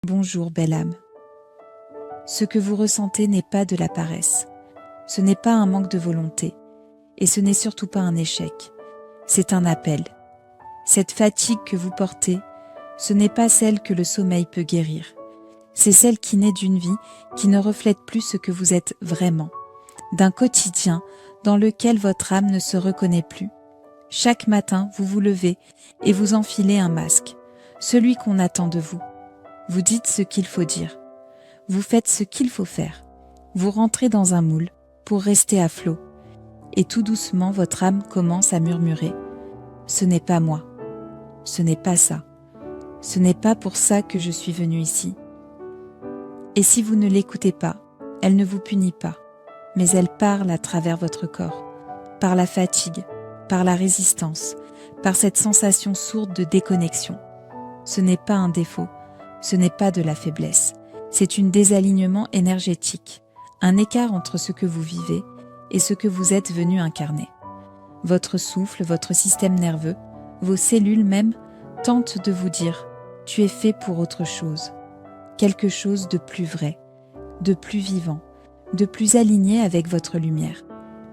Bonjour, belle âme. Ce que vous ressentez n'est pas de la paresse, ce n'est pas un manque de volonté, et ce n'est surtout pas un échec, c'est un appel. Cette fatigue que vous portez, ce n'est pas celle que le sommeil peut guérir, c'est celle qui naît d'une vie qui ne reflète plus ce que vous êtes vraiment, d'un quotidien dans lequel votre âme ne se reconnaît plus. Chaque matin, vous vous levez et vous enfilez un masque, celui qu'on attend de vous. Vous dites ce qu'il faut dire. Vous faites ce qu'il faut faire. Vous rentrez dans un moule pour rester à flot. Et tout doucement, votre âme commence à murmurer. Ce n'est pas moi. Ce n'est pas ça. Ce n'est pas pour ça que je suis venue ici. Et si vous ne l'écoutez pas, elle ne vous punit pas, mais elle parle à travers votre corps, par la fatigue, par la résistance, par cette sensation sourde de déconnexion. Ce n'est pas un défaut, ce n'est pas de la faiblesse, c'est un désalignement énergétique, un écart entre ce que vous vivez et ce que vous êtes venu incarner. Votre souffle, votre système nerveux, vos cellules même tentent de vous dire « tu es fait pour autre chose », quelque chose de plus vrai, de plus vivant, de plus aligné avec votre lumière.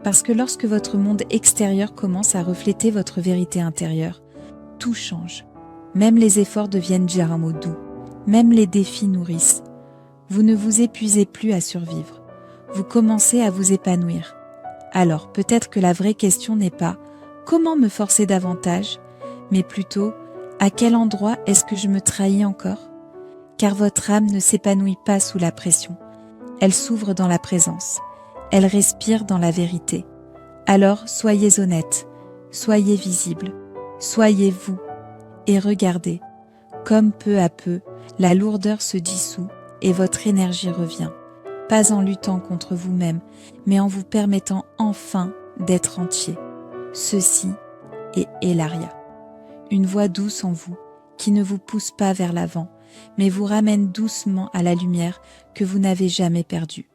Parce que lorsque votre monde extérieur commence à refléter votre vérité intérieure, tout change. Même les efforts deviennent généralement doux. Même les défis nourrissent. Vous ne vous épuisez plus à survivre. Vous commencez à vous épanouir. Alors peut-être que la vraie question n'est pas « comment me forcer davantage ?», mais plutôt « à quel endroit est-ce que je me trahis encore ?» Car votre âme ne s'épanouit pas sous la pression. Elle s'ouvre dans la présence. Elle respire dans la vérité. Alors soyez honnête, soyez visible, soyez vous et regardez, comme peu à peu, la lourdeur se dissout et votre énergie revient, pas en luttant contre vous-même, mais en vous permettant enfin d'être entier. Ceci est Elaria, une voix douce en vous qui ne vous pousse pas vers l'avant, mais vous ramène doucement à la lumière que vous n'avez jamais perdue.